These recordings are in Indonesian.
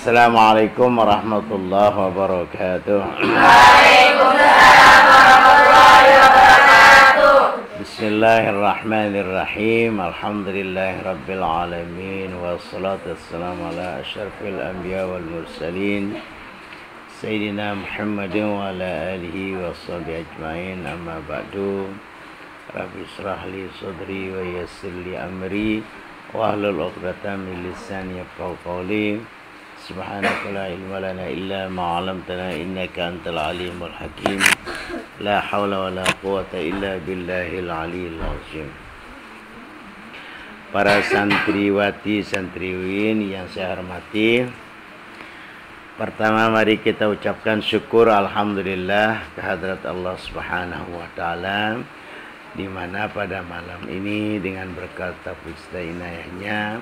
Assalamualaikum warahmatullahi wabarakatuh. Waalaikumsalam warahmatullahi wabarakatuh. Bismillahirrahmanirrahim. Alhamdulillahirabbil alamin wassalatu wassalamu ala asyrafil anbiya wal mursalin Sayyidina Muhammadin wa ala alihi washabihi ajmain. Amma ba'du. Rabbi israh li sadri wa yassir li amri wa hlul 'uqdatam min lisani yafqahu qawli. Subhanaka la ilma lana illa ma 'allamtana innaka antal alimul hakim. La haula wala quwwata illa billahil aliyyil azim. Para santriwati santriwin yang saya hormati, pertama mari kita ucapkan syukur alhamdulillah kehadrat Allah Subhanahu wa taala, di mana pada malam ini dengan berkat taufik inayahnya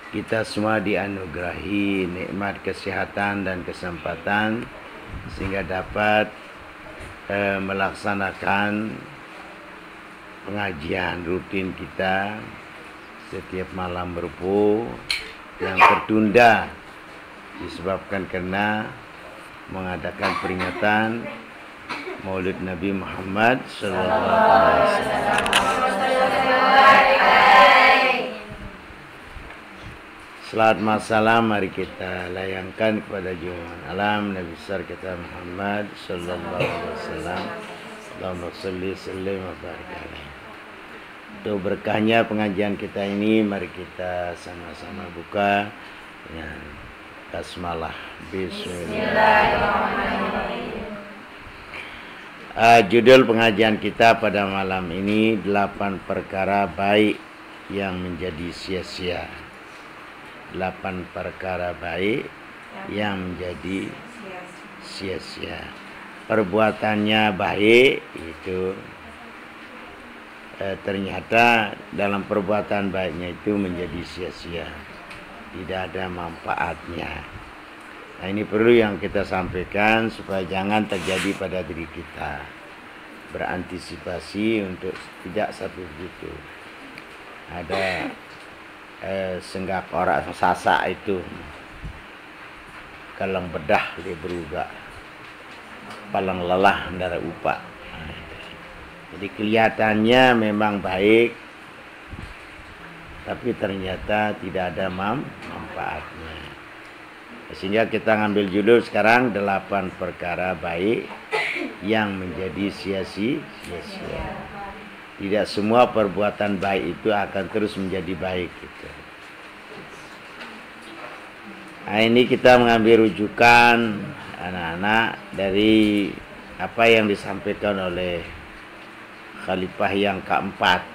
kita semua dianugerahi nikmat kesehatan dan kesempatan sehingga dapat melaksanakan pengajian rutin kita setiap malam Rabu yang tertunda disebabkan karena mengadakan peringatan Maulid Nabi Muhammad sallallahu alaihi wasallam. Salat masalam mari kita layangkan kepada junjungan alam Nabi besar kita Muhammad sallallahu alaihi wasallam. Allahumma shalli sallim wa barik alaihi. Untuk berkahnya pengajian kita ini, mari kita sama-sama buka dengan basmalah. Bismillahirrahmanirrahim. Judul pengajian kita pada malam ini 8 perkara baik yang menjadi sia-sia. 8 perkara baik yang menjadi sia-sia. Perbuatannya baik itu ternyata dalam perbuatan baiknya itu menjadi sia-sia, tidak ada manfaatnya. Nah, ini perlu yang kita sampaikan supaya jangan terjadi pada diri kita. Berantisipasi untuk tidak seperti itu. Ada senggak orang sasak itu kalang bedah dia berubah palang lelah ndara upak. Jadi kelihatannya memang baik, tapi ternyata tidak ada manfaatnya. Sehingga kita ngambil judul sekarang 8 perkara baik yang menjadi sia-sia. Tidak semua perbuatan baik itu akan terus menjadi baik gitu. Nah, ini kita mengambil rujukan anak-anak dari apa yang disampaikan oleh Khalifah yang keempat,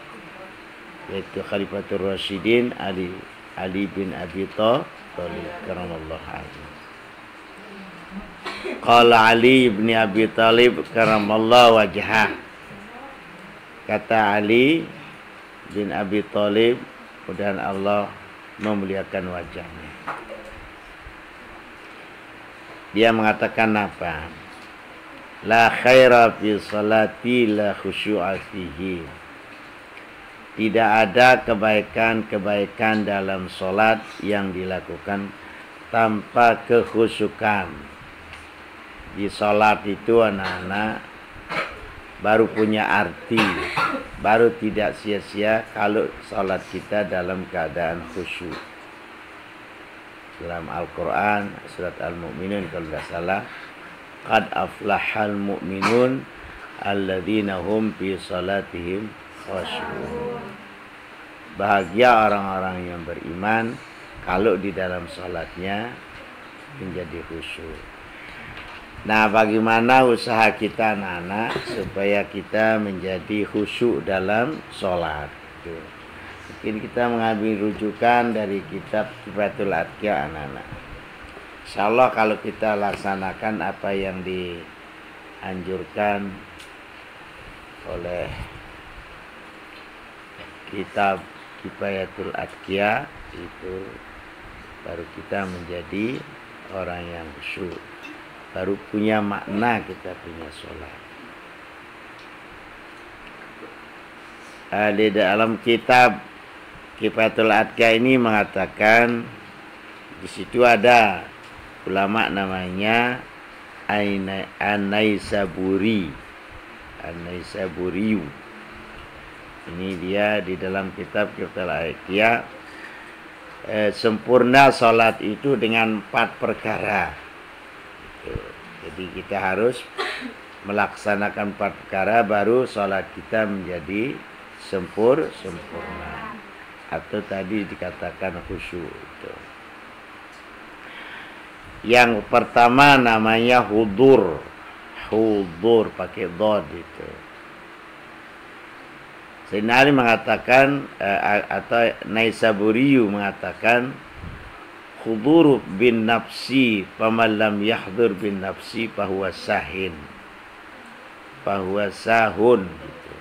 yaitu Khalifatul Rasyidin Ali bin Abi Thalib karamallahu wajhahu. Qala Ali bin Abi Thalib karamallahu wajhahu. Kata Ali bin Abi Thalib, mudah-mudahan Allah memuliakan wajahnya. Dia mengatakan apa? La khaira fi salati la khusyu'a fihi. Tidak ada kebaikan-kebaikan dalam salat yang dilakukan tanpa kekhusyukan. Di salat itu anak-anak baru punya arti, baru tidak sia-sia kalau salat kita dalam keadaan khusyuk. Dalam Al-Quran surat Al-Mu'minun kalau tidak salah, qad aflahal mu'minun alladzina hum fi salatihim khusyu'un. Bahagia orang-orang yang beriman kalau di dalam salatnya menjadi khusyuk. Nah, bagaimana usaha kita anak-anak supaya kita menjadi khusyuk dalam sholat? Mungkin kita mengambil rujukan dari kitab Kifayatul Atqiya anak-anak. Insyaallah kalau kita laksanakan apa yang dianjurkan oleh kitab Kifayatul Atqiya, itu baru kita menjadi orang yang khusyuk. Baru punya makna kita punya sholat. Di dalam kitab Kifayatul Atqiya ini mengatakan di situ ada ulama namanya An-Naisaburi. An-Naisaburiyu. Ini dia di dalam kitab Kiftul Aikia. Sempurna sholat itu dengan 4 perkara. Jadi kita harus melaksanakan 4 perkara baru sholat kita menjadi sempurna. Atau tadi dikatakan khusyuk itu. Yang pertama namanya hudur pakai dhad itu. Sayyidina Ali mengatakan atau Naisaburiyu mengatakan huduru bin nafsi faman lam yahdur bin nafsi fahuwa sahun gitu.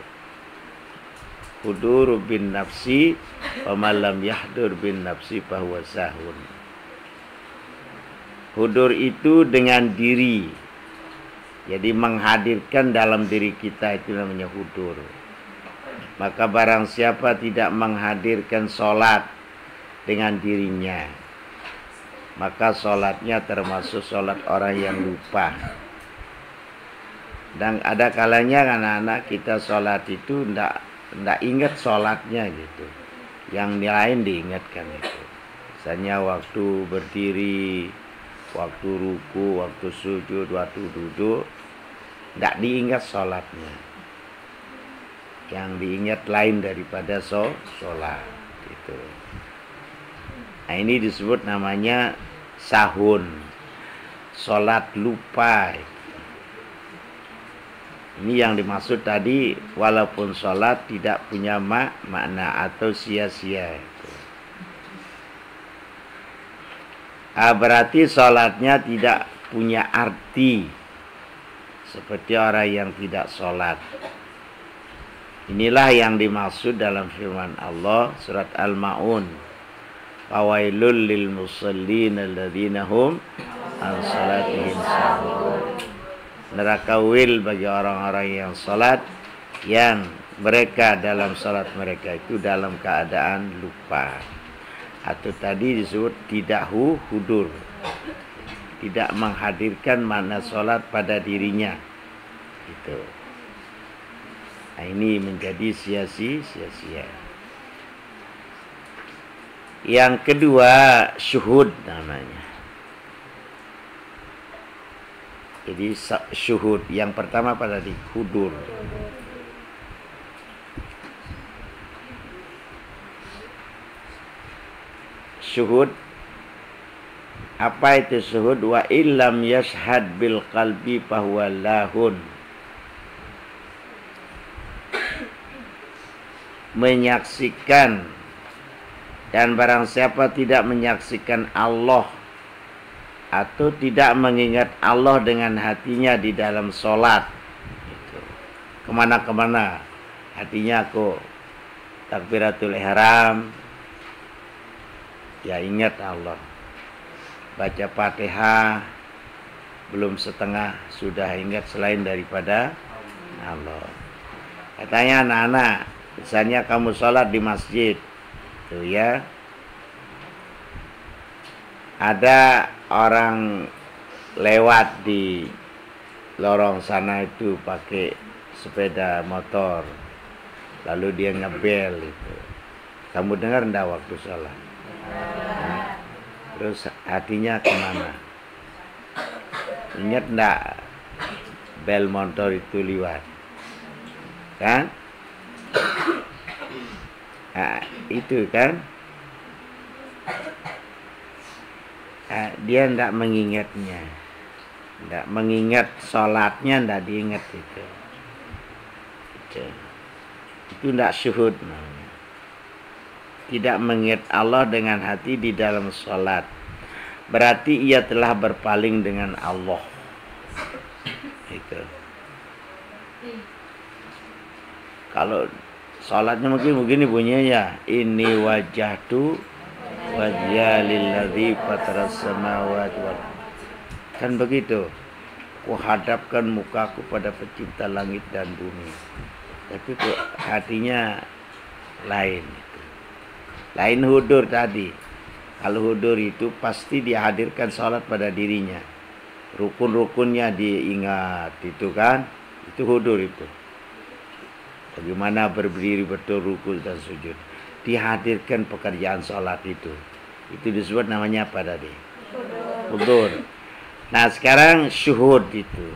Huduru bin nafsi faman lam yahdur bin nafsi fahuwa sahun. Hudur itu dengan diri. Jadi menghadirkan dalam diri kita itu namanya hudur. Maka barang siapa tidak menghadirkan sholat dengan dirinya, maka sholatnya termasuk sholat orang yang lupa. Dan ada kalanya anak-anak kita sholat itu ndak ingat sholatnya gitu. Yang lain diingatkan itu. Misalnya waktu berdiri, waktu ruku, waktu sujud, waktu duduk, ndak diingat sholatnya. Yang diingat lain daripada sholat gitu. Nah ini disebut namanya sahun, sholat lupa. Ini yang dimaksud tadi, walaupun sholat tidak punya makna atau sia-sia. Berarti sholatnya tidak punya arti seperti orang yang tidak sholat. Inilah yang dimaksud dalam firman Allah surat Al-Ma'un. Fawailul lil musallin alladzina hum an salatihim sahun. Neraka wil bagi orang-orang yang salat yang mereka dalam salat mereka itu dalam keadaan lupa. Atau tadi disebut tidak hudur, tidak menghadirkan makna sholat pada dirinya gitu. Nah ini menjadi sia-sia. Yang kedua syuhud namanya. Jadi syuhud yang pertama pada di hudur. Syuhud, apa itu syuhud? Wa illam yashhad bil qalbi fahuwa lahun. Menyaksikan, dan barang siapa tidak menyaksikan Allah atau tidak mengingat Allah dengan hatinya di dalam sholat gitu. Kemana-kemana hatinya aku takbiratul ihram, ya ingat Allah. Baca Fatihah belum setengah sudah ingat selain daripada Allah. Katanya anak-anak, misalnya kamu sholat di masjid tuh ya, ada orang lewat di lorong sana itu pakai sepeda motor, lalu dia ngebel itu. Kamu dengar enggak waktu sholat? Nah, terus hatinya kemana? Ingat enggak bel motor itu lewat? Kan? Nah, itu kan? Nah, dia enggak mengingatnya. Enggak mengingat sholatnya, enggak diingat itu. Itu enggak syuhud namanya. Tidak mengingat Allah dengan hati di dalam sholat, berarti ia telah berpaling dengan Allah. Itu. Kalau sholatnya mungkin begini bunyinya ya, ini wajahtu wajah lilladzi fataras samawati wal, kan begitu. Ku hadapkan mukaku pada pencipta langit dan bumi. Tapi hatinya lain. Lain hudur tadi. Kalau hudur itu pasti dihadirkan sholat pada dirinya. Rukun-rukunnya diingat, itu kan. Itu hudur itu. Bagaimana berdiri betul, ruku dan sujud. Dihadirkan pekerjaan sholat itu. Itu disebut namanya apa tadi? Hudur. Nah sekarang syuhud itu.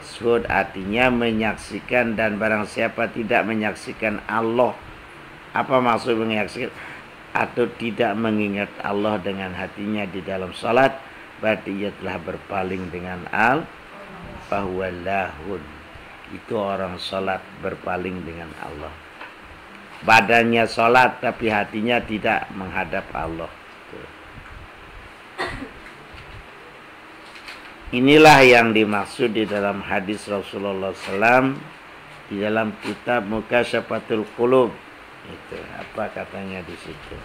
Syuhud artinya menyaksikan, dan barang siapa tidak menyaksikan Allah. Apa maksud menyaksikan? Atau tidak mengingat Allah dengan hatinya di dalam salat, berarti ia telah berpaling dengan bahwa lahun. Itu orang salat berpaling dengan Allah. Badannya salat tapi hatinya tidak menghadap Allah. Inilah yang dimaksud di dalam hadis Rasulullah SAW di dalam kitab Mukasyafatul Qulub. Itu apa katanya di situ?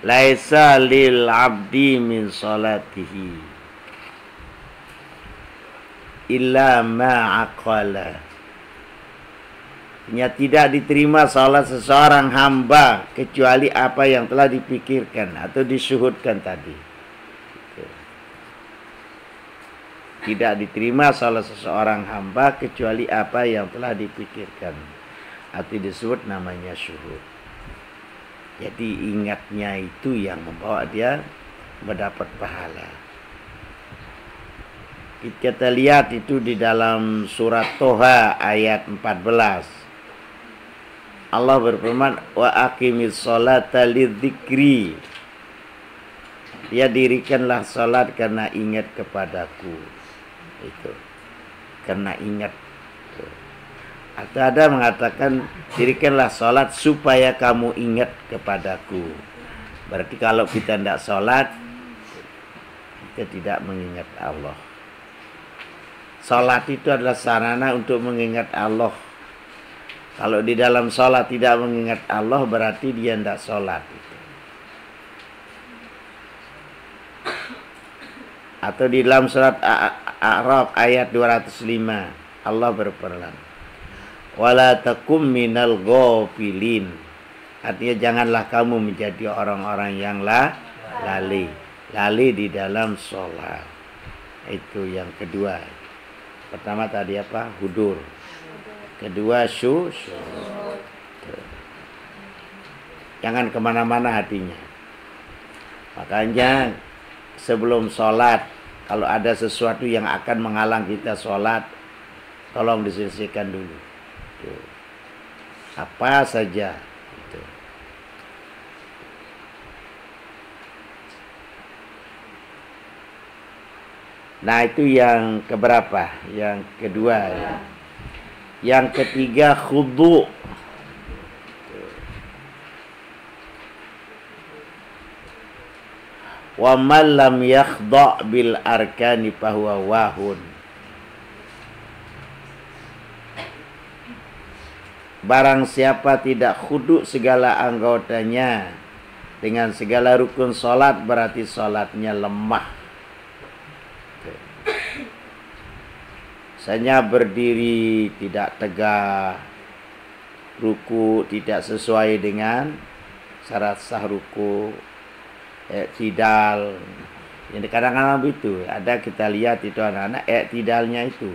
Laisa lil abdi min salatihi illa ma aqala. Tidak diterima salat seseorang hamba kecuali apa yang telah dipikirkan atau disyuhudkan tadi. Tidak diterima salat seseorang hamba kecuali apa yang telah dipikirkan atau disebut namanya syuhud. Jadi ingatnya itu yang membawa dia mendapat pahala. Kita lihat itu di dalam surat Toha ayat 14. Allah berfirman, wa aqimish sholata lidzikri. Ya, dirikanlah salat karena ingat kepadaku. Itu karena ingat. Atau ada mengatakan dirikanlah salat supaya kamu ingat kepadaku. Berarti kalau kita tidak salat, kita tidak mengingat Allah. Salat itu adalah sarana untuk mengingat Allah. Kalau di dalam salat tidak mengingat Allah, berarti dia tidak salat. Atau di dalam surat A'raf ayat 205, Allah berfirman, wala takum minal ghafilin. Artinya janganlah kamu menjadi orang-orang yang lalai di dalam sholat. Itu yang kedua. Pertama tadi apa? Hudur. Kedua syuhud. Jangan kemana-mana hatinya. Makanya sebelum sholat, kalau ada sesuatu yang akan menghalang kita sholat, tolong diselesaikan dulu. Apa saja itu. Nah itu yang keberapa? Yang kedua ya. Yang ketiga khudu. Wa man lam yakhda' bil arkani fahuwa wahun. Barang siapa tidak khudu segala anggotanya dengan segala rukun salat, berarti salatnya lemah. Misalnya berdiri tidak tegak, ruku tidak sesuai dengan syarat sah ruku, i'tidal. Yang kadang-kadang itu ada, kita lihat itu anak-anak i'tidalnya itu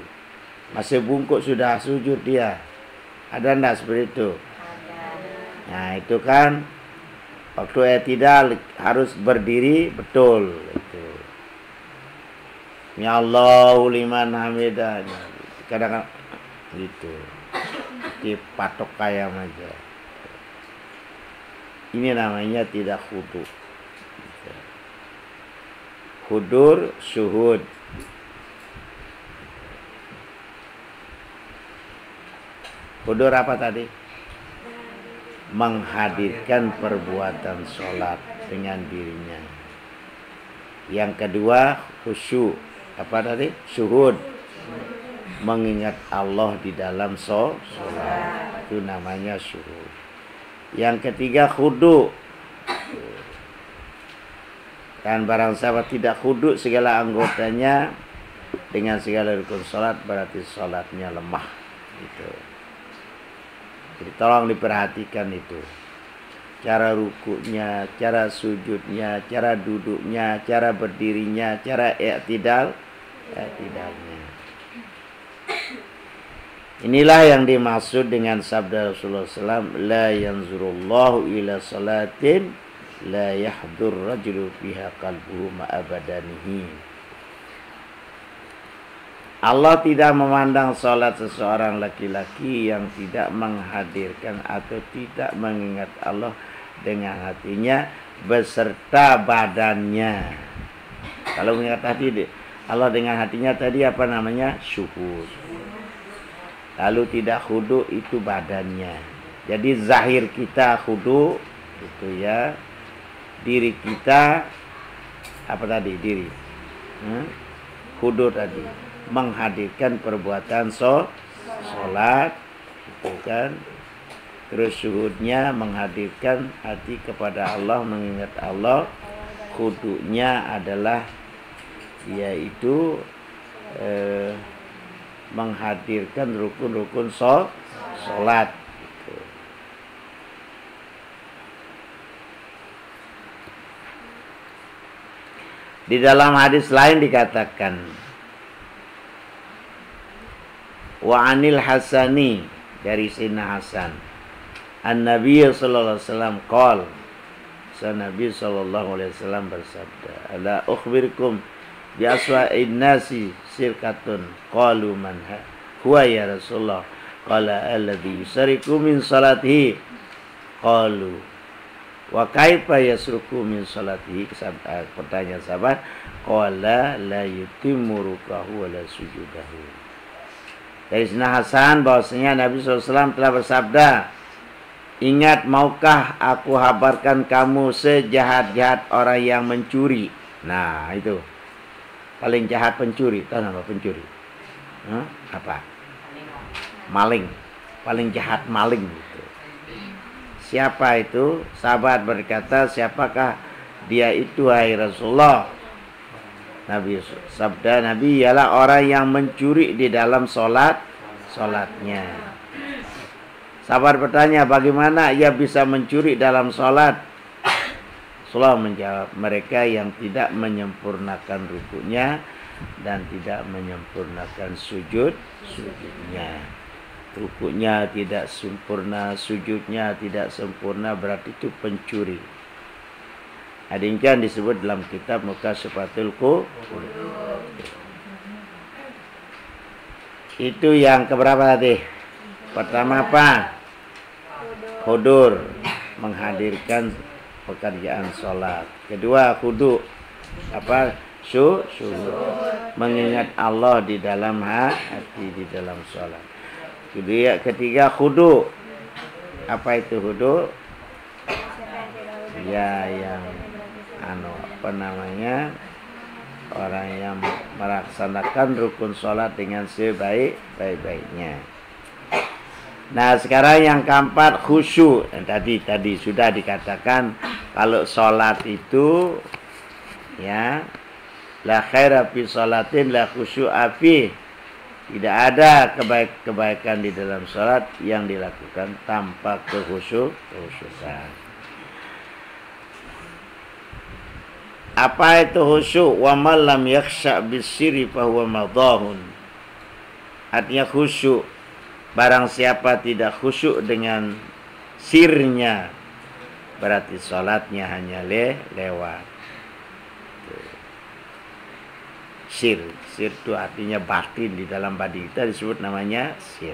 masih bungkuk sudah sujud dia. Ada enggak seperti itu? Nah itu kan waktu i'tidal harus berdiri betul itu. Ya Allahu liman hamidah. Kadang-kadang gitu. Di patok ayam aja. Ini namanya tidak khudu. Hudur syuhud. Hudur apa tadi? Menghadirkan perbuatan sholat dengan dirinya. Yang kedua khusyuk. Apa tadi? Syuhud. Mengingat Allah di dalam sholat. Itu namanya syuhud. Yang ketiga khudu. Dan barang siapa tidak khudu segala anggotanya dengan segala rukun sholat, berarti sholatnya lemah. Gitu. Jadi tolong diperhatikan itu. cara rukuknya, cara sujudnya, cara duduknya, cara berdirinya, cara i'tidalnya. Inilah yang dimaksud dengan sabda Rasulullah SAW, la yanzurullahu ila salatin la yahdur rajulu fiha qalbuhu ma'abadanihi. Allah tidak memandang salat seseorang laki-laki yang tidak menghadirkan atau tidak mengingat Allah dengan hatinya beserta badannya. Kalau mengingat hati Allah dengan hatinya tadi apa namanya? Syuhud. Lalu tidak khudu itu badannya. Jadi zahir kita khudu itu ya. Diri kita apa tadi? Diri. Khudu tadi. Menghadirkan perbuatan sholat itu kan. Terus syuhudnya menghadirkan hati kepada Allah, mengingat Allah. Khudunya adalah yaitu menghadirkan rukun-rukun sholat. Di dalam hadis lain dikatakan, wa anil Hasani, dari Sayyidina Hasan, an-Nabi sallallahu alaihi wasallam qol, Nabi sallallahu alaihi wasallam bersabda, ala ukhbirkum bi aswa'in nasi sirkatun, qalu man huwa ya Rasulullah, qala alladhi yusariku min salatihi, qalu wa kaifa yasruku min salatihi, pertanyaan sahabat, qala la yutimmu rukahu wa la sujudahu. Dari Sayyidina Hasan bahwasanya Nabi SAW telah bersabda, ingat, maukah aku habarkan kamu sejahat-jahat orang yang mencuri. Nah itu paling jahat pencuri. Tahu nama pencuri? Apa? Maling. Paling jahat maling gitu. Siapa itu? Sahabat berkata, siapakah dia itu wahai Rasulullah? Nabi sabda Nabi ialah orang yang mencuri di dalam solatnya. Sahabat bertanya, bagaimana ia bisa mencuri dalam solat? Rasulullah menjawab, mereka yang tidak menyempurnakan rukuknya dan tidak menyempurnakan sujudnya. Rukuknya tidak sempurna, sujudnya tidak sempurna, berarti itu pencuri. Adinkan disebut dalam kitab Mukashafatul Qulub. Itu yang keberapa tadi? Pertama apa? Hudur, menghadirkan pekerjaan sholat. Kedua khudu, apa? Syuhud, mengingat Allah di dalam hati, di dalam sholat. Ketiga khudu. Apa itu khudu? Ya yang apa namanya, orang yang melaksanakan rukun sholat dengan sebaik-baiknya. Nah sekarang yang keempat khusyuk. Tadi sudah dikatakan kalau sholat itu ya la khaira fi sholatin la khusyu'a fi. Tidak ada kebaikan di dalam sholat yang dilakukan tanpa kekhusyukan. Apa itu khusyuk? Wa man lam yakhsha bisirri fa huwa madahun. Artinya khusyuk, barang siapa tidak khusyuk dengan sirnya, berarti salatnya hanya lewat. Sir itu artinya batin, di dalam badi kita disebut namanya sir.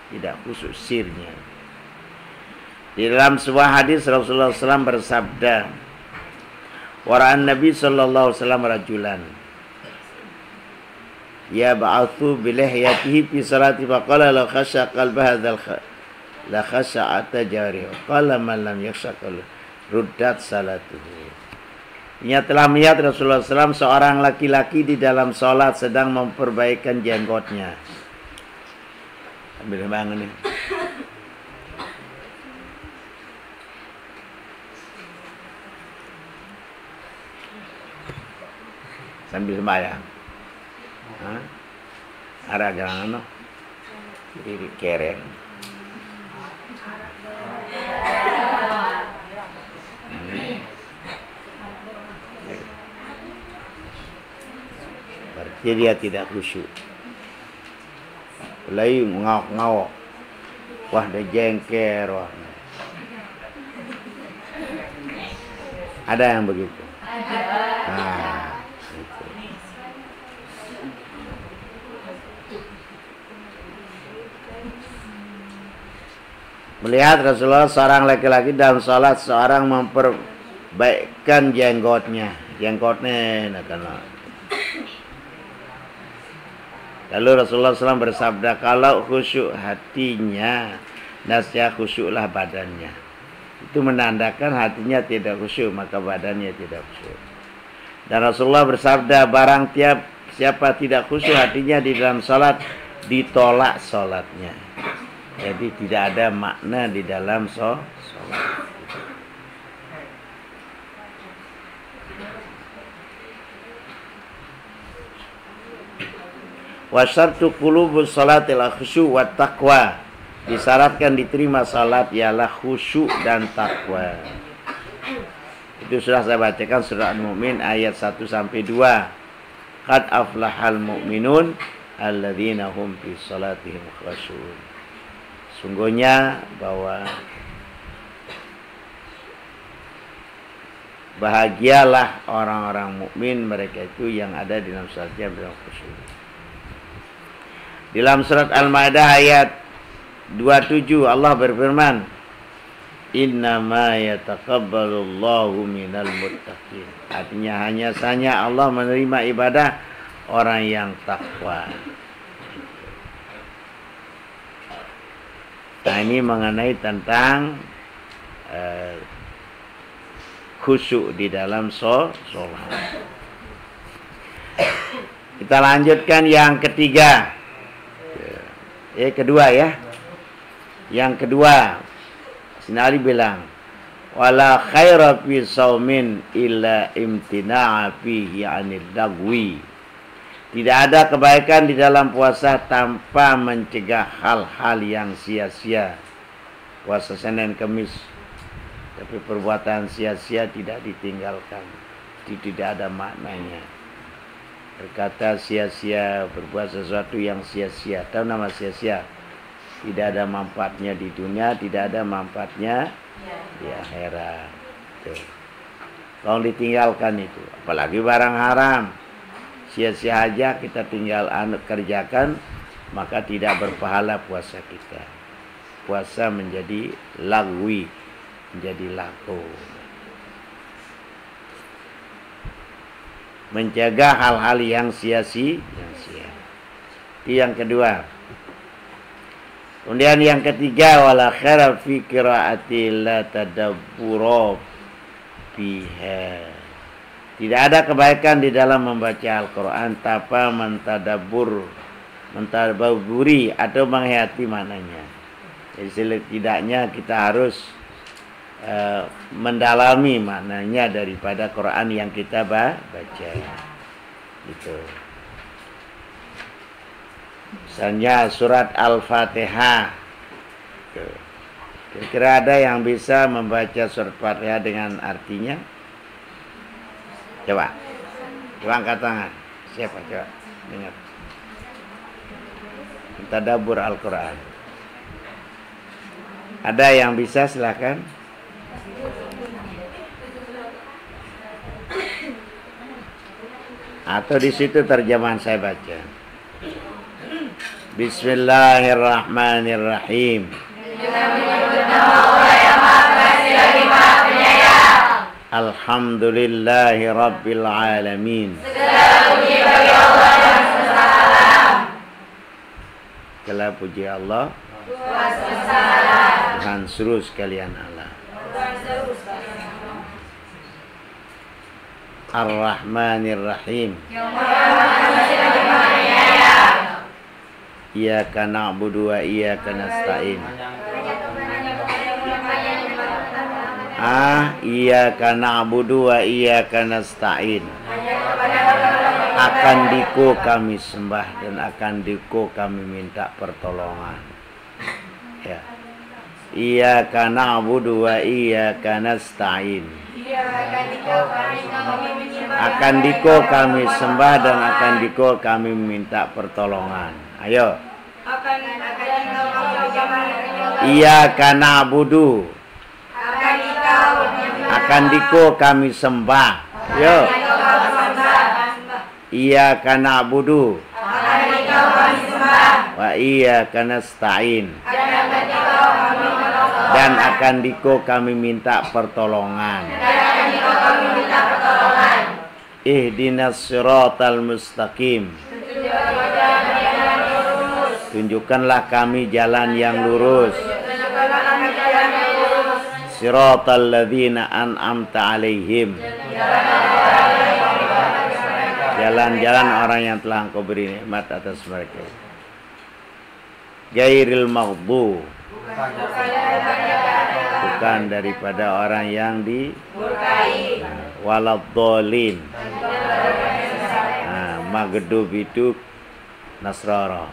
Tidak khusyuk sirnya. Di dalam sebuah hadis Rasulullah SAW bersabda, wara'an Nabi sallallahu alaihi wasallam rajulan ya ba'athu bilihyatihi fi salati faqala la khasya qalba hadzal la khasha'ata jarihi qala man lam yakhsha ruddat salatuhu. Ia telah melihat Rasulullah SAW seorang laki-laki di dalam sholat sedang memperbaikan jenggotnya. Ambil bangun nih. Sambil sembahyang. Ada jangan no. Diri keren. Jadi dia tidak khusyuk. Lain ngawak-ngawak. Wah, dia jengker. Wah. Ada yang begitu? Nah, gitu. Melihat Rasulullah seorang laki-laki dalam sholat, seorang memperbaikkan jenggotnya. Jenggotnya, lalu Rasulullah SAW bersabda, kalau khusyuk hatinya, nasya khusyuklah badannya. Itu menandakan hatinya tidak khusyuk, maka badannya tidak khusyuk. Dan Rasulullah bersabda, barang siapa tidak khusyuk hatinya di dalam sholat, ditolak sholatnya. Jadi tidak ada makna di dalam sholat. Wa syartu qulubus salatil khusyuk wa taqwa. Disyaratkan diterima salat ialah khusyuk dan takwa. Itu sudah saya bacakan surah Al-Mu'min ayat 1 sampai 2. Qad aflahal mu'minun alladzina hum fi salatihim khusyu'un. Sungguhnya bahwa bahagialah orang-orang mukmin, mereka itu yang ada di dalam salatnya dalam khusyuk. Dalam surat Al-Maidah ayat 27 Allah berfirman, innama yataqabbalullahu minal muttaqin. Artinya hanya saja Allah menerima ibadah orang yang takwa. Nah, ini mengenai tentang khusyuk di dalam sholat. Kita lanjutkan yang ketiga. Kedua ya. Yang kedua, Sinali bilang, wala khaira fi saumin illa imtina'a fihi 'anil lagwi. Tidak ada kebaikan di dalam puasa tanpa mencegah hal-hal yang sia-sia. Puasa Senin Kamis, tapi perbuatan sia-sia tidak ditinggalkan. Itu tidak ada maknanya. Berkata sia-sia, berbuat sesuatu yang sia-sia. Tahu nama sia-sia? Tidak ada manfaatnya di dunia, tidak ada manfaatnya di akhirat. Kalau ditinggalkan itu, apalagi barang haram, sia-sia aja kita tinggal kerjakan, maka tidak berpahala puasa kita. Puasa menjadi lagwi, menjadi laku. Menjaga hal-hal yang sia-sia. Itu yang kedua. Kemudian yang ketiga, wala khaira fi qiraati la tadabbura fiha. Tidak ada kebaikan di dalam membaca Al-Quran tanpa mentadabburi atau menghayati maknanya. Jadi setidaknya kita harus mendalami maknanya daripada Quran yang kita baca. Gitu. Misalnya surat Al-Fatihah. Kira-kira ada yang bisa membaca surat Fatihah dengan artinya? Coba angkat tangan. Siapa coba? Dengar. Tadabbur Al-Quran. Ada yang bisa, silakan. Atau di situ terjemahan saya baca. Bismillahirrahmanirrahim. Alhamdulillahi Rabbil Alamin. Segala puji Allah, Tuhan seluruh sekalian Allah. Ar-Rahmanir-Rahim. Iyyaka na'budu wa iyyaka nasta'in. Iyyaka na'budu wa iyyaka nasta'in. Akan Diko kami sembah dan akan Diko kami minta pertolongan. Ya. Iyyaka na'budu wa iyyaka nasta'in. Akan diko kami sembah dan akan diko kami minta pertolongan. Ayo. Iyyaka na'budu. Akan diko kami sembah. Ayo. Iyyaka na'budu. Wa iyyaka nasta'in. Dan akan diko kami minta pertolongan. Ihdinas siratal mustaqim. Tunjukkanlah kami jalan yang lurus. Siratal ladzina an'amta alaihim. Jalan-jalan orang yang telah Engkau beri nikmat atas mereka. Gairil maghdu. Bukan daripada orang yang dimurkai. Waladhdallin. Maghdub itu Nasrara.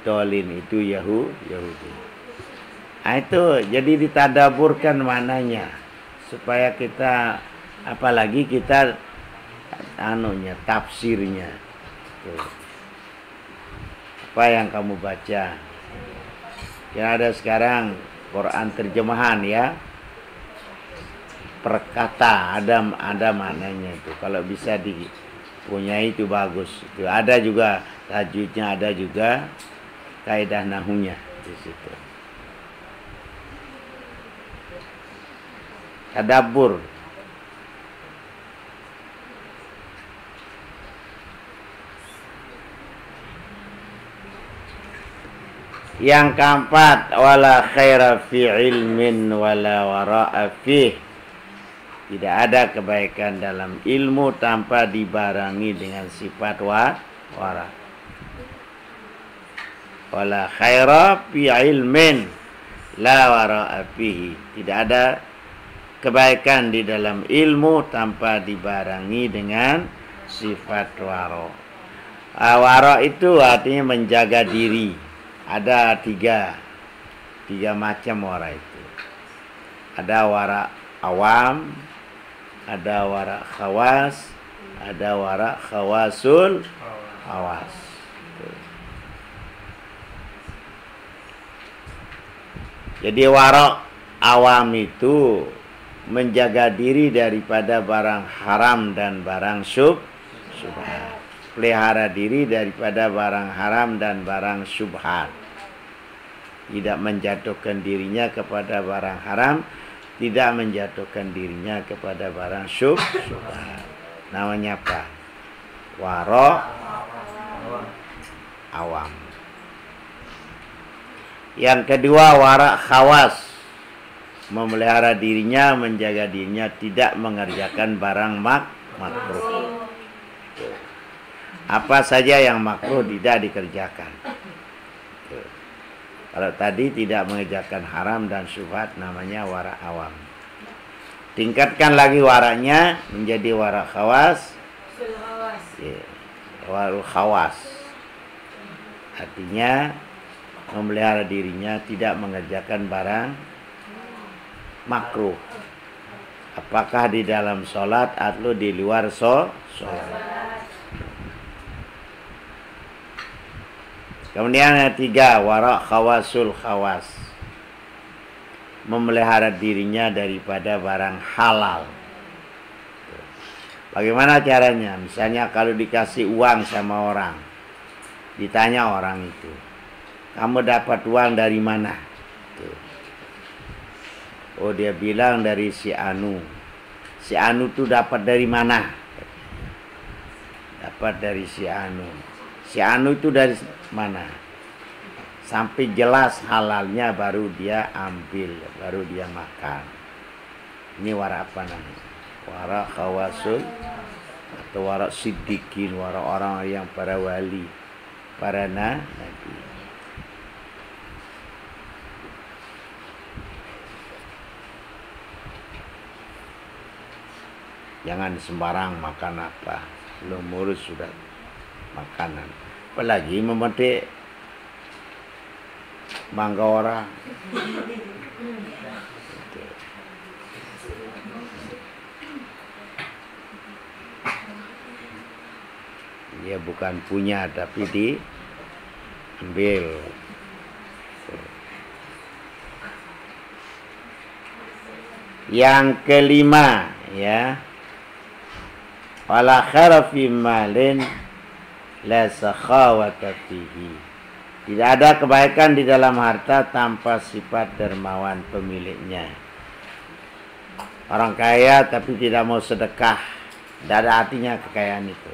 Dolin itu Yahudi. Itu jadi ditadaburkan mananya supaya kita, apalagi kita tafsirnya. Tuh. Apa yang kamu baca? Yang ada sekarang Quran terjemahan ya. Perkata ada maknanya itu. Kalau bisa dipunyai itu bagus. Itu ada juga tajwidnya, ada juga kaidah nahunya di situ. Tadabbur. Yang keempat, wala khaira fi ilmin wala wara'a fih. Tidak ada kebaikan dalam ilmu tanpa dibarengi dengan sifat wara. Wala khaira fi ilmin la wara'a fihi. Tidak ada kebaikan di dalam ilmu tanpa dibarengi dengan sifat wara. Wara itu artinya menjaga diri. Ada tiga macam wara itu. Ada wara awam, ada wara khawas, ada wara khawasul awas. Jadi wara awam itu menjaga diri daripada barang haram dan barang syubhat. Pelihara diri daripada barang haram dan barang syubhat. Tidak menjatuhkan dirinya kepada barang haram, tidak menjatuhkan dirinya kepada barang syubhat. Namanya apa? Wara awam. Yang kedua wara khawas. Memelihara dirinya, menjaga dirinya, tidak mengerjakan barang makruh. Apa saja yang makruh tidak dikerjakan. Kalau tadi tidak mengerjakan haram dan syubhat namanya wara awam. Tingkatkan lagi waranya menjadi wara khawas. Wara khawas. Artinya memelihara dirinya tidak mengerjakan barang makruh. Apakah di dalam sholat atau di luar sholat. Kemudian yang ketiga, wara khawasul khawas. Memelihara dirinya daripada barang halal. Bagaimana caranya? Misalnya kalau dikasih uang sama orang, ditanya orang itu, kamu dapat uang dari mana? Oh, dia bilang dari si Anu. Si Anu tuh dapat dari mana? Dapat dari si Anu. Si Anu itu dari mana? Sampai jelas halalnya baru dia ambil, baru dia makan. Ini wara apa namanya? Wara khawasul atau wara siddiqin, wara orang yang para wali, para nabi. Jangan sembarang makan apa, belum urus sudah makanan. Apalagi memetik bangga orang. Dia bukan punya tapi diambil. Yang kelima, ya, wala khaira fi malin la sakhawata fihi. Tidak ada kebaikan di dalam harta tanpa sifat dermawan pemiliknya. Orang kaya tapi tidak mau sedekah, tidak ada artinya kekayaan itu.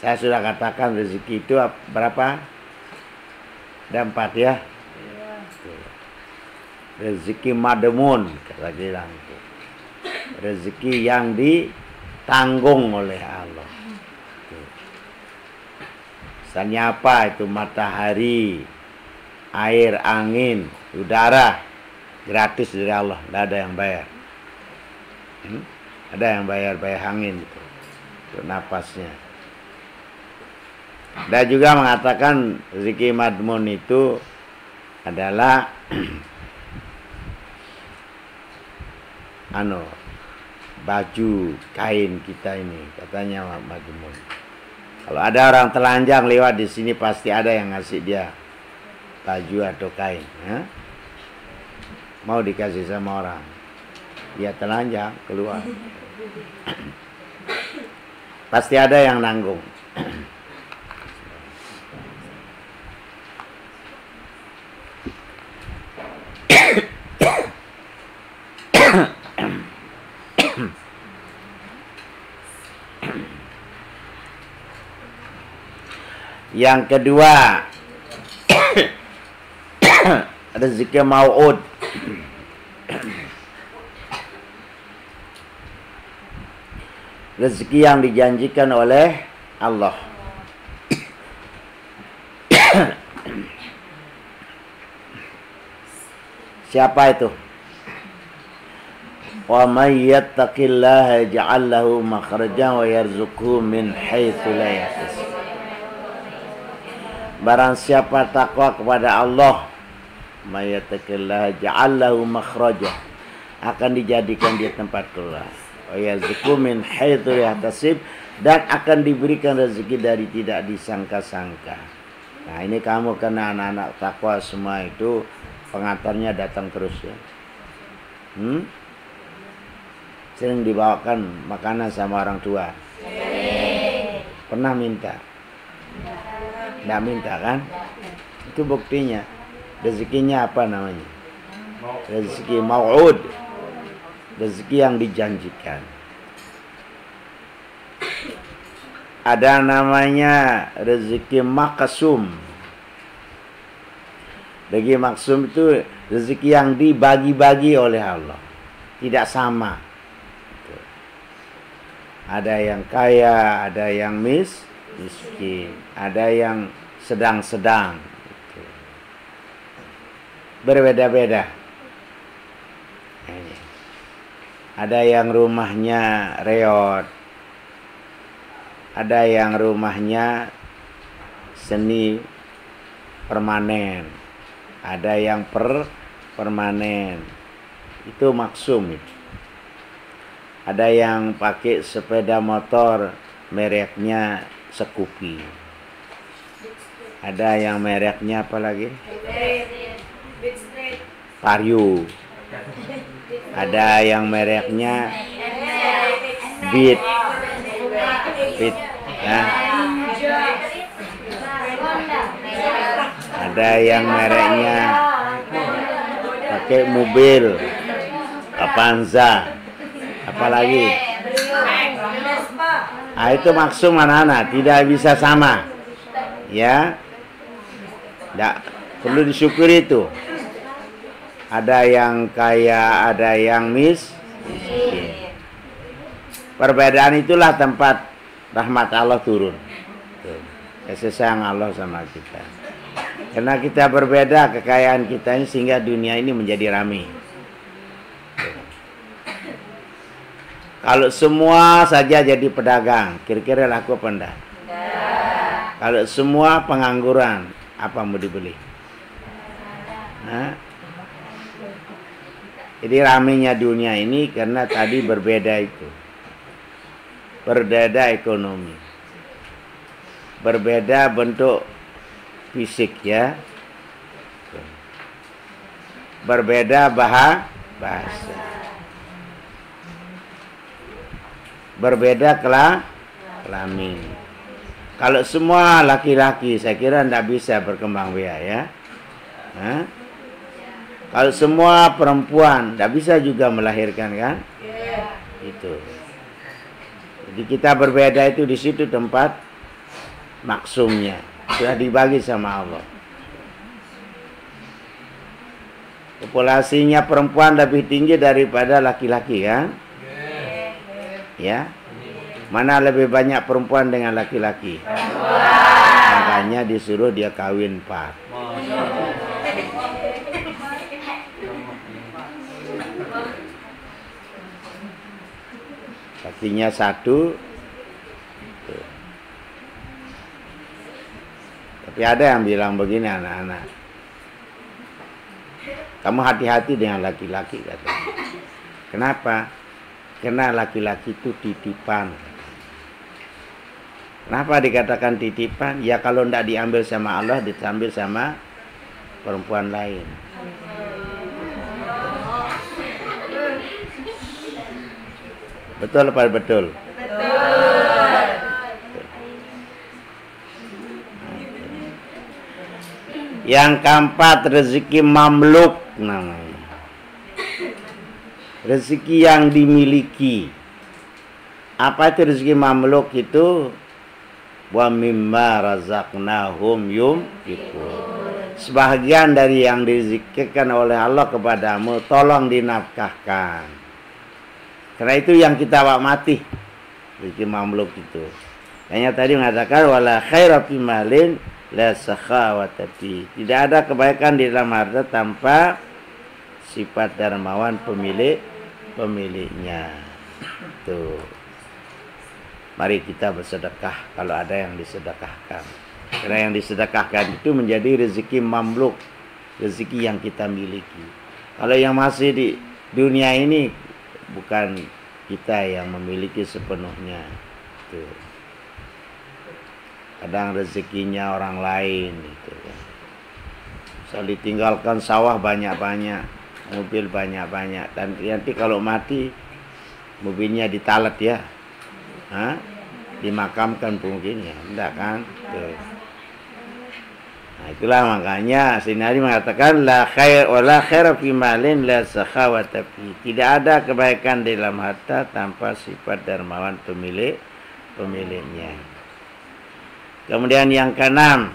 Saya sudah katakan rezeki itu berapa? Ada 4 ya. Rezeki mademun, kata bilang. Rezeki yang ditanggung oleh Allah. Misalnya apa itu? Matahari, air, angin, udara, gratis dari Allah, tidak ada yang bayar. Ada yang bayar angin itu, untuk napasnya. Dan juga mengatakan rezeki madmun itu adalah baju kain kita ini, katanya madmun. Kalau ada orang telanjang lewat di sini pasti ada yang ngasih dia baju atau kain, ya? Mau dikasih sama orang, dia telanjang keluar, pasti ada yang nanggung. Yang kedua, rezeki mau'ud. Rezeki yang dijanjikan oleh Allah. Siapa itu? Wa may yattaqillaha yaj'al lahu makhrajan wa yarzuqhu min haitsu la yahtasib. Barang siapa takwa kepada Allah, may yattaqillaha yaj'al lahu makhrajan, akan dijadikan dia tempat keluar. Wa yarzuqhu min haitsu la yahtasib, dan akan diberikan rezeki dari tidak disangka-sangka. Nah, ini kamu kena anak-anak takwa semua itu pengantarnya datang terus ya. Sering dibawakan makanan sama orang tua. Pernah minta? Tidak minta kan? Itu buktinya. Rezekinya apa namanya? Rezeki mau'ud. Rezeki yang dijanjikan. Ada namanya rezeki maksum. Rezeki maksum itu rezeki yang dibagi-bagi oleh Allah, tidak sama. Ada yang kaya, ada yang miskin, ada yang sedang-sedang. Berbeda-beda. Ada yang rumahnya reot, ada yang rumahnya seni permanen, ada yang permanen. Itu maksum. Ada yang pakai sepeda motor mereknya Scoopy. Ada yang mereknya apa lagi? Vario. Ada yang mereknya Beat. Ya. Ada yang mereknya pakai mobil Avanza. Apalagi? Ah, itu maksum anak-anak, tidak bisa sama. Ya. Tidak perlu disyukuri itu. Ada yang kaya, ada yang miskin. Perbedaan itulah tempat rahmat Allah turun. Kasih sayang Allah sama kita. Karena kita berbeda kekayaan kita ini, sehingga dunia ini menjadi ramai. Kalau semua saja jadi pedagang, kira-kira laku apa enggak? Kalau semua pengangguran, apa mau dibeli? Nah, jadi ramenya dunia ini karena tadi berbeda itu. Berbeda ekonomi. Berbeda bentuk fisik ya. Berbeda bahasa. Berbeda kelamin. Kalau semua laki-laki, saya kira tidak bisa berkembang biak ya. Hah? Kalau semua perempuan, tidak bisa juga melahirkan kan? Itu. Jadi kita berbeda itu di situ tempat maksumnya. Sudah dibagi sama Allah. Populasinya perempuan lebih tinggi daripada laki-laki kan? Ya. Mana lebih banyak perempuan dengan laki-laki? Makanya disuruh dia kawin 4. Lakinya 1. Tapi ada yang bilang begini anak-anak. Kamu hati-hati dengan laki-laki katanya. Kenapa? Karena laki-laki itu titipan. Kenapa dikatakan titipan? Ya kalau tidak diambil sama Allah, diambil sama perempuan lain. Betul apa betul? Betul. Yang keempat, rezeki mamluk namanya. Rezeki yang dimiliki. Apa itu rezeki mamluk itu? Wa mimma razaqnahum yunfiqun. Sebahagian dari yang dirizkikan oleh Allah kepadamu, tolong dinafkahkan. Karena itu yang kita mati. Rezeki mamluk itu. Yang tadi mengatakan wala khaira fi malin la sakhawata fi. Tidak ada kebaikan di dalam harta tanpa sifat dermawan pemiliknya. Tuh. Mari kita bersedekah kalau ada yang disedekahkan. Karena yang disedekahkan itu menjadi rezeki mamluk, rezeki yang kita miliki. Kalau yang masih di dunia ini bukan kita yang memiliki sepenuhnya. Tuh. Kadang rezekinya orang lain gitu kan. Bisa ditinggalkan sawah banyak-banyak, mobil banyak-banyak, dan nanti kalau mati mobilnya ditalat ya. Hah? Dimakamkan mungkin ya, enggak kan? Tuh. Nah, itulah makanya Sinari mengatakan la khair wa la khaira fi malin la sakhawata fi. Tidak ada kebaikan di dalam harta tanpa sifat dermawan pemiliknya. Kemudian yang keenam,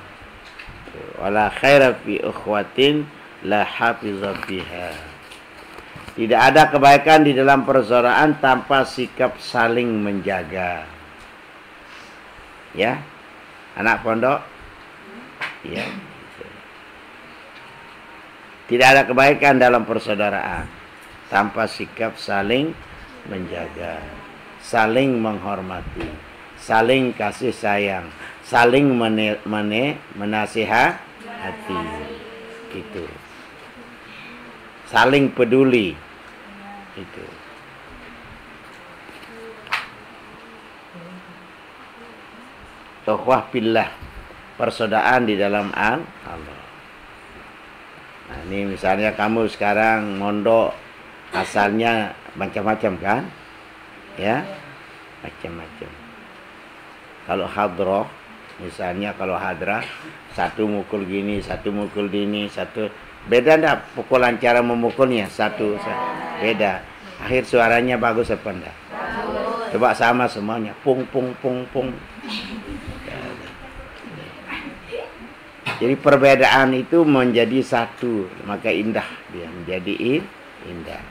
wala khaira fi ukhwatin la hafiza biha. Tidak ada kebaikan di dalam persaudaraan tanpa sikap saling menjaga. Ya, anak pondok. Ya. Tidak ada kebaikan dalam persaudaraan tanpa sikap saling menjaga, saling menghormati, saling kasih sayang, saling menasihati. Itu. Saling peduli. Itu. Ukhwah fillah, persaudaraan di dalam Allah. Nah, ini misalnya kamu sekarang mondok asalnya macam-macam kan? Ya, macam-macam. Kalau hadroh, misalnya kalau hadrah, satu mukul gini, satu mukul gini, satu. Beda enggak pukulan cara memukulnya? Satu. Beda. Akhir suaranya bagus apa enggak? Coba sama semuanya. Pung, pung, pung, pung. Jadi perbedaan itu menjadi satu. Maka indah dia. Menjadi indah.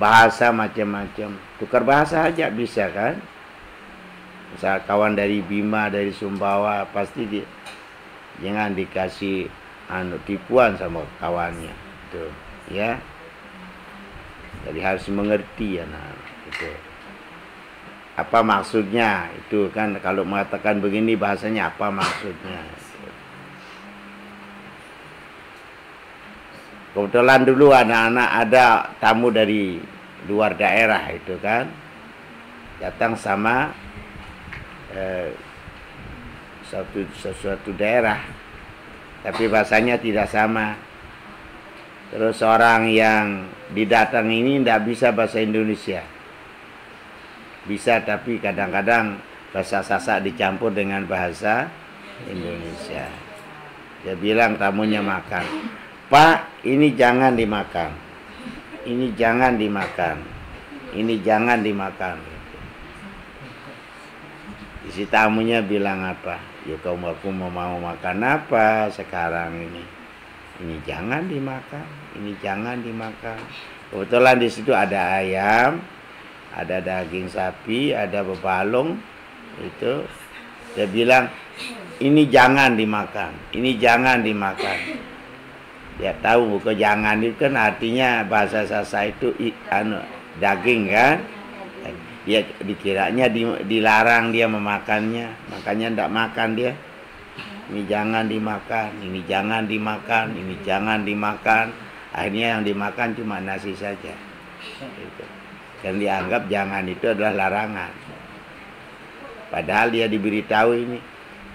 Bahasa macam-macam. Tukar bahasa aja bisa kan? Misal kawan dari Bima, dari Sumbawa, pasti dia jangan dikasih tipuan sama kawannya. Tuh, ya. Jadi harus mengerti anak-anak. Gitu. apa maksudnya itu kan, kalau mengatakan begini bahasanya apa maksudnya. Kebetulan dulu anak-anak ada tamu dari luar daerah itu kan, datang sama suatu daerah, tapi bahasanya tidak sama. Terus orang yang didatang ini tidak bisa bahasa Indonesia, bisa tapi kadang-kadang bahasa Sasak dicampur dengan bahasa Indonesia. Dia bilang tamunya makan, "Pak, ini jangan dimakan, ini jangan dimakan, ini jangan dimakan." Si tamunya bilang apa? "Ya kamu, aku mau makan apa sekarang ini? Ini jangan dimakan, ini jangan dimakan." Kebetulan di situ ada ayam, ada daging sapi, ada bebalong. Itu dia bilang, "Ini jangan dimakan, ini jangan dimakan." Dia tahu bukan jangan itu kan artinya bahasa Sasak itu daging kan. Dia dikiranya dilarang dia memakannya, makanya tidak makan dia. Ini jangan dimakan, ini jangan dimakan, ini jangan dimakan. Akhirnya yang dimakan cuma nasi saja. Gitu. Dan dianggap jangan itu adalah larangan. Padahal dia diberitahu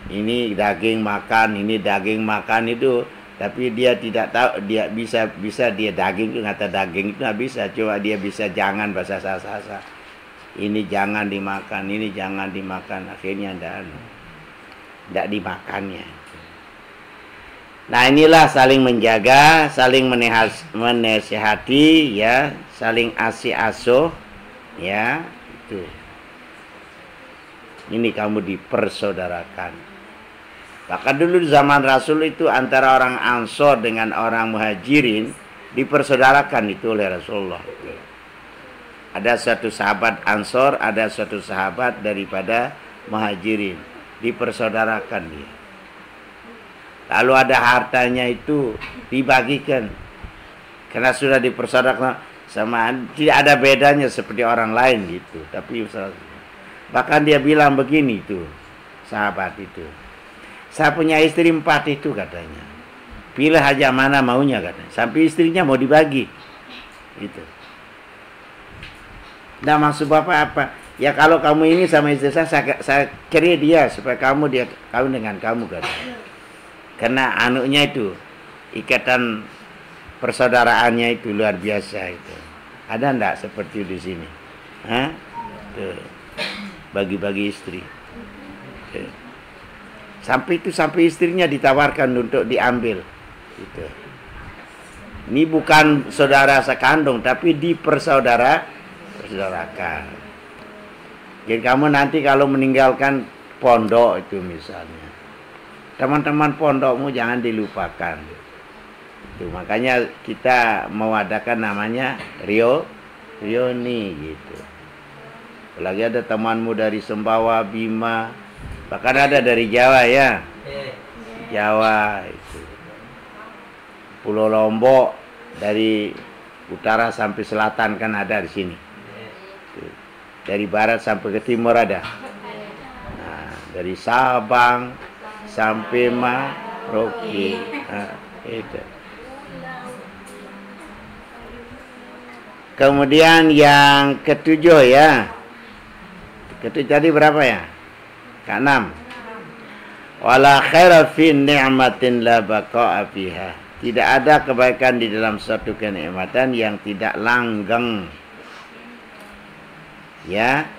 ini daging makan, ini daging makan itu, tapi dia tidak tahu, dia bisa dia daging itu, kata daging itu nggak bisa, coba dia bisa jangan bahasa Sasak. Ini jangan dimakan, ini jangan dimakan, akhirnya tidak dimakannya. Nah, inilah saling menjaga, saling menasihati, ya, saling asih asuh, ya, itu. Ini kamu dipersaudarakan. Bahkan dulu di zaman Rasul itu antara orang Ansor dengan orang Muhajirin dipersaudarakan itu oleh Rasulullah. Ada satu sahabat Ansor, ada satu sahabat daripada Muhajirin, dipersaudarakan dia. Lalu ada hartanya itu dibagikan, karena sudah dipersaudarakan sama, tidak ada bedanya seperti orang lain gitu. Tapi bahkan dia bilang begini itu sahabat itu, "Saya punya istri 4 itu," katanya. "Pilih aja mana maunya," katanya. Sampai istrinya mau dibagi gitu. Nah, maksud Bapak apa? Ya kalau kamu ini sama istri saya cari dia supaya dia kawin dengan kamu, katanya. Karena anaknya itu, ikatan persaudaraannya itu luar biasa itu. Ada enggak seperti di sini? Hah? Tuh. Bagi-bagi istri. Tuh. Sampai istrinya ditawarkan untuk diambil. Gitu. Ini bukan saudara sekandung, tapi dipersaudarakan. Jadi kamu nanti kalau meninggalkan pondok itu misalnya, teman-teman pondokmu jangan dilupakan. Itu makanya kita mewadakan namanya Rioni gitu. Apalagi ada temanmu dari Sembawa, Bima, bahkan ada dari Jawa ya. Jawa itu. Pulau Lombok dari utara sampai selatan kan ada di sini. Dari barat sampai ke timur ada. Nah, dari Sabang sampai Merauke. Nah, itu. Kemudian yang ketujuh ya. Ketujuh tadi berapa ya? Keenam. Wala khaira fi ni'matin la baqa'a fiha. Tidak ada kebaikan di dalam suatu kenikmatan yang tidak langgeng. Ya.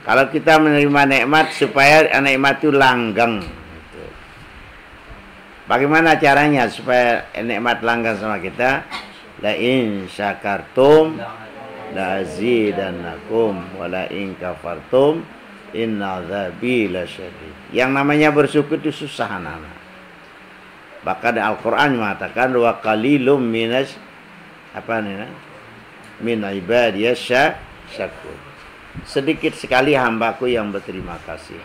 Kalau kita menerima nikmat supaya nikmat itu langgeng. Bagaimana caranya supaya nikmat langgeng sama kita? La in syakartum la azidannakum wa la in kafartum inna adzabi lasyadid. Yang namanya bersyukur itu susah anak-anak. Bahkan Al-Qur'an mengatakan wa qalilum minas min ibadiyas syakur. Sedikit sekali hambaku yang berterima kasih.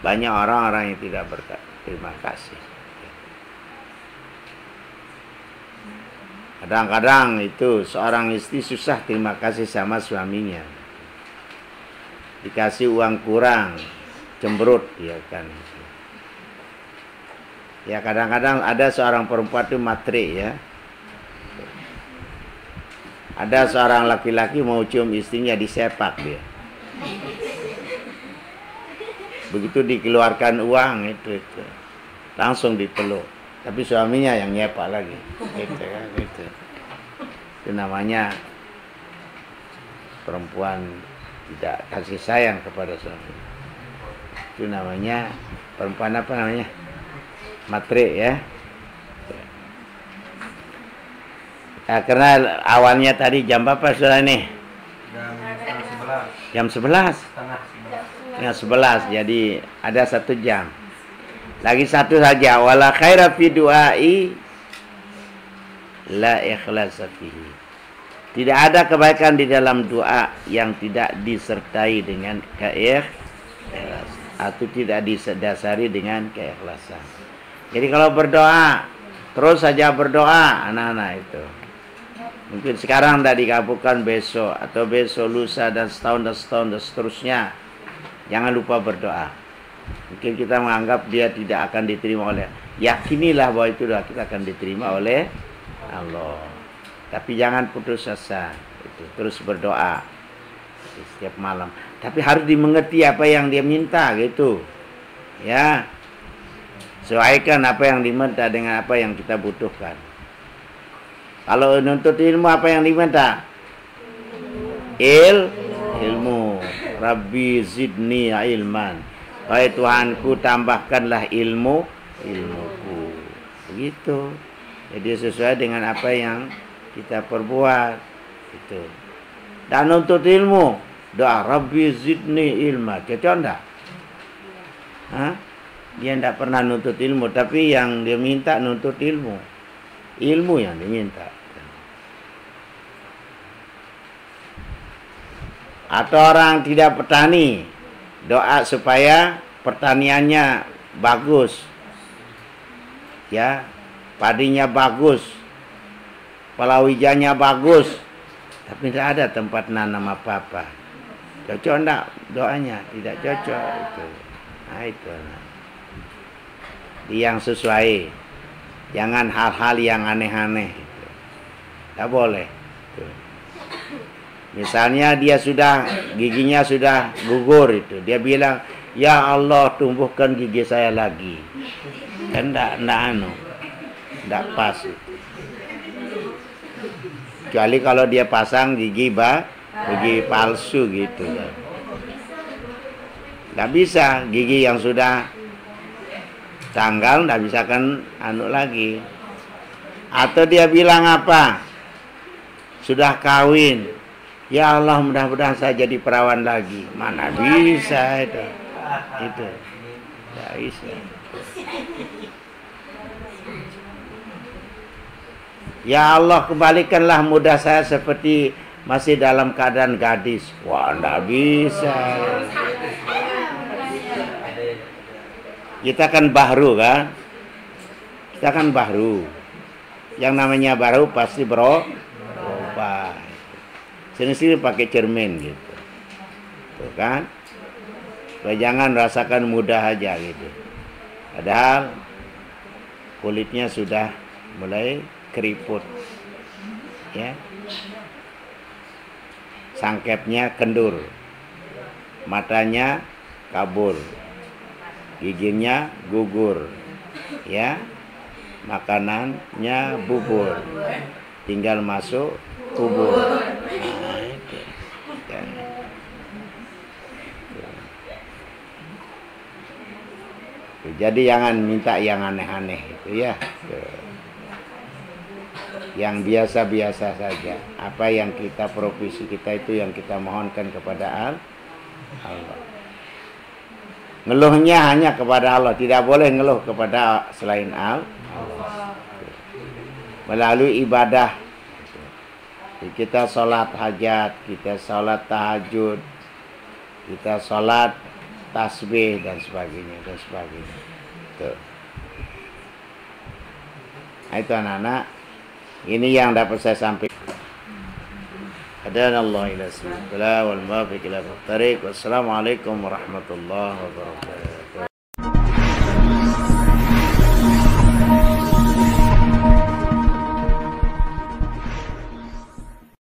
Banyak orang-orang yang tidak berterima kasih. Kadang-kadang itu seorang istri susah terima kasih sama suaminya. dikasih uang kurang, cemberut ya kan. Ya kadang-kadang ada seorang perempuan itu matre ya. Ada seorang laki-laki mau cium istrinya, disepak dia. Begitu dikeluarkan uang itu langsung dipeluk. Tapi suaminya yang nyepak lagi. Gitu kan, gitu. Itu namanya perempuan tidak kasih sayang kepada suami. Itu namanya perempuan apa namanya? Matre ya. Nah, karena awalnya tadi jam berapa sudah nih? Jam 11. Jam 11. Jadi ada 1 jam. Lagi 1 saja. Wala khaira fi du'ai la ikhlasa fihi. Tidak ada kebaikan di dalam doa yang tidak disertai dengan keikhlasan atau tidak didasari dengan keikhlasan. Jadi kalau berdoa, terus saja berdoa anak-anak itu. Mungkin sekarang tidak dikabulkan besok, atau besok, lusa, dan setahun dan seterusnya. Jangan lupa berdoa. Mungkin kita menganggap dia tidak akan diterima oleh. Yakinilah bahwa itu doa kita akan diterima oleh Allah. Tapi jangan putus asa. Terus berdoa setiap malam. Tapi harus dimengerti apa yang dia minta gitu. Ya. Sesuaikan apa yang diminta dengan apa yang kita butuhkan. Kalau nuntut ilmu apa yang diminta? Ilmu. Rabbi zidni ilman. Wahai Tuhanku, tambahkanlah ilmuku. Begitu. Jadi sesuai dengan apa yang kita perbuat. Gitu. Dan nuntut ilmu, doa Rabbi zidni ilma. Cocok enggak? Hah? Dia tidak pernah nuntut ilmu, tapi yang dia minta nuntut ilmu. Ilmu yang diminta. Atau orang tidak petani, doa supaya pertaniannya bagus. Ya, padinya bagus. Palawijanya bagus. Tapi tidak ada tempat nanam apa-apa. Cocok enggak doanya? Tidak cocok itu. Nah itu. Yang sesuai, jangan hal-hal yang aneh-aneh. Tak boleh. Misalnya dia giginya sudah gugur itu, dia bilang, ya Allah tumbuhkan gigi saya lagi. Kan tidak pas. Kecuali kalau dia pasang gigi palsu gitu. Tidak bisa, gigi yang sudah tanggal tidak bisa kan lagi. Atau dia bilang apa? Sudah kawin. Ya Allah mudah-mudahan saya jadi perawan lagi. Mana bisa itu. Itu. Tidak bisa. Ya Allah kembalikanlah muda saya seperti masih dalam keadaan gadis. Wah tidak bisa. Kita kan bahru kan? Kita kan bahru. Yang namanya bahru pasti berubah. Sini-sini pakai cermin gitu. Tuh kan? Supaya jangan rasakan mudah aja gitu. Padahal kulitnya sudah mulai keriput. Ya. Sangkepnya kendur. Matanya kabur. Giginya gugur, ya, makanannya bubur, tinggal masuk kubur. Nah, itu. Ya. Jadi jangan minta yang aneh-aneh itu ya. Yang biasa-biasa saja. Apa yang kita profesi kita itu yang kita mohonkan kepada Allah. Ngeluhnya hanya kepada Allah, tidak boleh ngeluh kepada selain Allah. Melalui ibadah, kita sholat hajat, kita sholat tahajud, kita sholat tasbih dan sebagainya Tuh. Nah, itu anak-anak, ini yang dapat saya sampaikan. هدانا الله إلى سبيل الهدى والموافق إلى الطريق. والسلام عليكم ورحمة الله وبركاته.